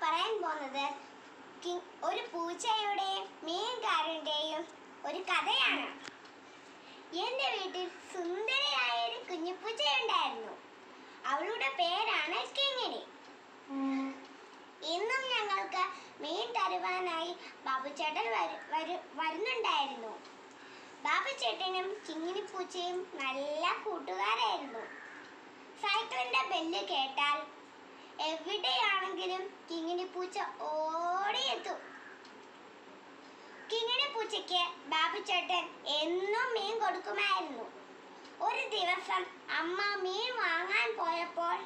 പറയാൻ പോകുന്നത് ഒരു പൂച്ചയുടെയും മീൻകാരന്റെയും ഒരു കഥയാണ്. എൻ്റെ വീട്ടിൽ സുന്ദരിയായ ഒരു കുഞ്ഞുപൂച്ചയുണ്ടായിരുന്നു. അവളുടെ പേരാണ് കിങ്ങിണി. ഇന്നും ഞങ്ങൾക്ക് മീൻ തരുവാനായി ബാബുചേട്ടൻ വരുന്നുണ്ടായിരുന്നു. ബാബുചേട്ടനും കിങ്ങിണി പൂച്ചയും നല്ല കൂട്ടുകാരായിരുന്നു. സൈക്കിളിന്റെ ബെല്ല് കേട്ടാൽ എവിടെയാണെങ്കിലും കിങ്ങിണി പൂച്ച ഓടിയെത്തും. കിങ്ങിണി പൂച്ചയ്ക്ക് ബാബുചേട്ടൻ എന്നും മീൻ കൊടുക്കുമായിരുന്നു. ഒരു ദിവസം അമ്മ മീൻ വാങ്ങാൻ പോയപ്പോൾ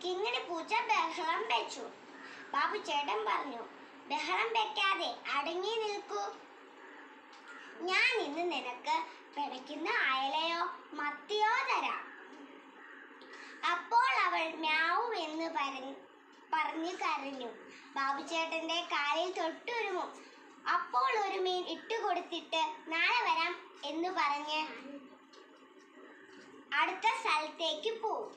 കിങ്ങിണി പൂച്ച ബഹളം വെച്ചു. ബാബുചേട്ടൻ പറഞ്ഞു, ബഹളം വെക്കാതെ അടങ്ങി നിൽക്കൂ. ഞാൻ ഇന്ന് നിനക്ക് പിടയ്ക്കുന്ന അയലയോ മത്തിയോ തരാം. അപ്പോൾ അവൾ മ്യാവൂ എന്ന് പറഞ്ഞു കരഞ്ഞു. ബാബുചേട്ടന്റെ കാലിൽ തൊട്ടുരുമും. അപ്പോൾ ഒരു മീൻ ഇട്ടുകൊടുത്തിട്ട് നാളെ വരാം എന്ന് പറഞ്ഞ് അടുത്ത സ്ഥലത്തേക്ക് പോവും.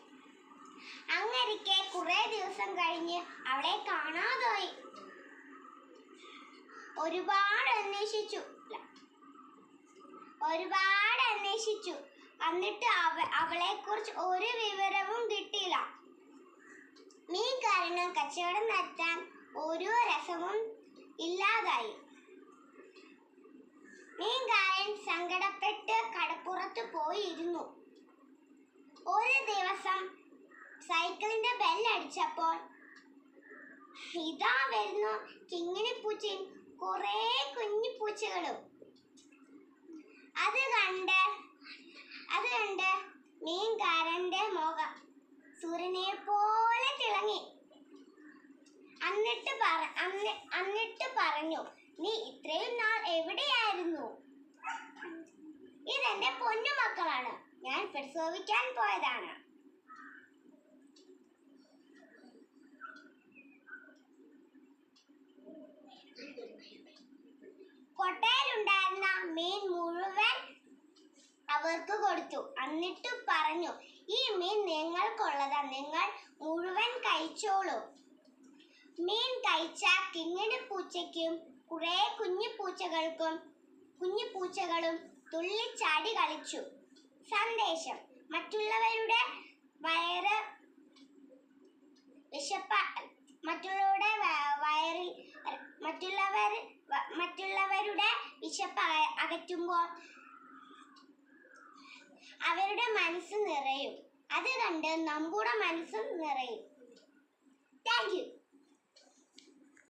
അങ്ങരിക്കെ കുറെ ദിവസം കഴിഞ്ഞ് അവളെ കാണാതായി. ഒരുപാട് അന്വേഷിച്ചു. എന്നിട്ട് അവളെ കുറിച്ച് ഒരു വിവരവും കിട്ടിയില്ല. മീൻകാരന് കച്ചവടം നടത്താൻ ഒരു രസവും ഇല്ലാതായി. മീൻകാരൻ സങ്കടപ്പെട്ട് കടപ്പുറത്ത് പോയിരുന്നു. ഒരു ദിവസം സൈക്കിളിന്റെ ബെല്ലടിച്ചപ്പോൾ ഇതാ വരുന്നു കിങ്ങിണി പൂച്ചയും കുറെ കുഞ്ഞു പൂച്ചകളും. അത് കണ്ട് മീൻകാരന്റെ മുഖം സൂര്യനെ പോലെ തിളങ്ങി. എന്നിട്ട് പറഞ്ഞു, നീ ഇത്രയും നാൾ എവിടെയായിരുന്നു? ഇതെന്റെ പൊന്നുമക്കളാണ്, ഞാൻ പ്രസവിക്കാൻ പോയതാണ്. കൊട്ടയിലുണ്ടായിരുന്ന മീൻ മുഴുവൻ അവർക്ക് കൊടുത്തു. എന്നിട്ട് പറഞ്ഞു, ഈ മീൻ നിങ്ങൾക്കുള്ളതാ, നിങ്ങൾ മുഴുവൻ കഴിച്ചോളൂ. മീൻ കഴിച്ച കിങ്ങിണി പൂച്ചയ്ക്കും കുറെ കുഞ്ഞു പൂച്ചകളും തുള്ളിച്ചാടി കളിച്ചു. സന്ദേശം: മറ്റുള്ളവരുടെ വിശപ്പ് അകറ്റുമ്പോൾ അവരുടെ മനസ്സ് നിറയും. അത് കണ്ട് നമ്മുടെ മനസ്സും നിറയും.